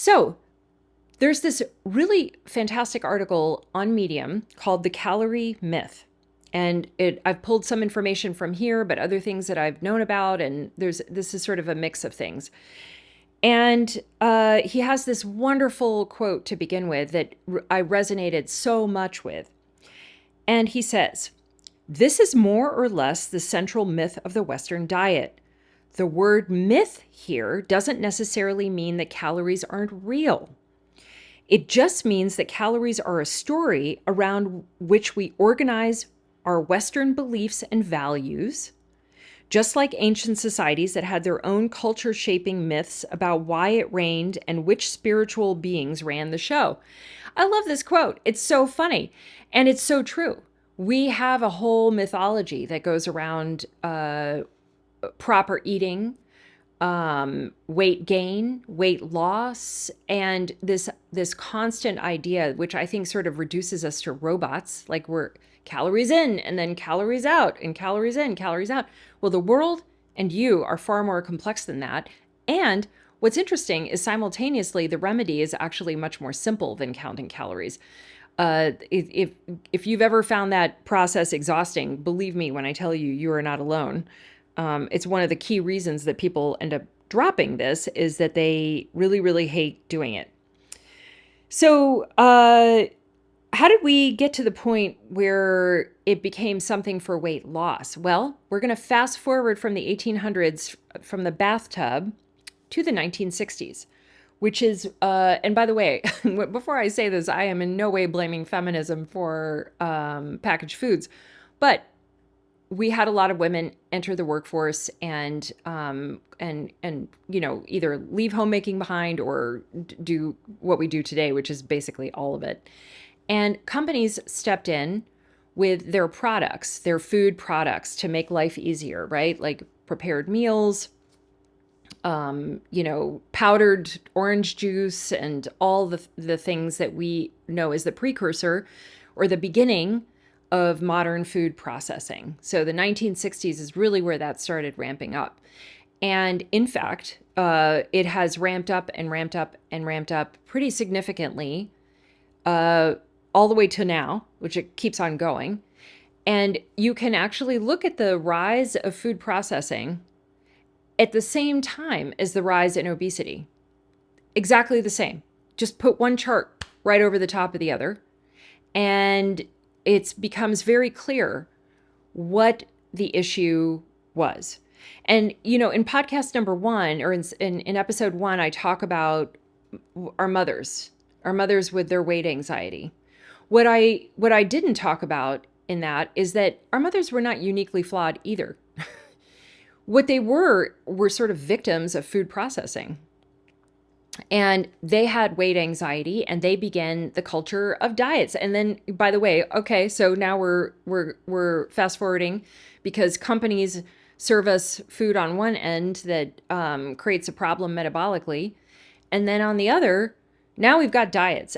So there's this really fantastic article on Medium called The Calorie Myth. And I've pulled some information from here, but other things that I've known about, and this is sort of a mix of things. And he has this wonderful quote to begin with that I resonated so much with. And he says, "This is more or less the central myth of the Western diet. The word myth here doesn't necessarily mean that calories aren't real. It just means that calories are a story around which we organize our Western beliefs and values, just like ancient societies that had their own culture shaping myths about why it rained and which spiritual beings ran the show." I love this quote. It's so funny and it's so true. We have a whole mythology that goes around proper eating, weight gain, weight loss, and this constant idea, which I think sort of reduces us to robots, like we're calories in and then calories out and calories in, calories out. Well, the world and you are far more complex than that. And what's interesting is simultaneously the remedy is actually much more simple than counting calories. If you've ever found that process exhausting, believe me when I tell you, you are not alone. It's one of the key reasons that people end up dropping this is that they really, really hate doing it. So, how did we get to the point where it became something for weight loss? Well, we're going to fast forward from the 1800s, from the bathtub to the 1960s, which is, and by the way, before I say this, I am in no way blaming feminism for packaged foods, but we had a lot of women enter the workforce and either leave homemaking behind or do what we do today, which is basically all of it. And companies stepped in with their products, their food products, to make life easier, right? Like prepared meals, powdered orange juice, and all the things that we know as the precursor or the beginning of modern food processing. So the 1960s is really where that started ramping up. And in fact, it has ramped up and ramped up and ramped up pretty significantly all the way to now, which it keeps on going. And you can actually look at the rise of food processing at the same time as the rise in obesity. Exactly the same. Just put one chart right over the top of the other. And it becomes very clear what the issue was. And, in podcast number 1, or in episode 1, I talk about our mothers with their weight anxiety. What I didn't talk about in that is that our mothers were not uniquely flawed either. What they were sort of victims of food processing. And they had weight anxiety and they began the culture of diets. And then, by the way, okay, so now we're fast forwarding because companies serve us food on one end that creates a problem metabolically. And then on the other, now we've got diets.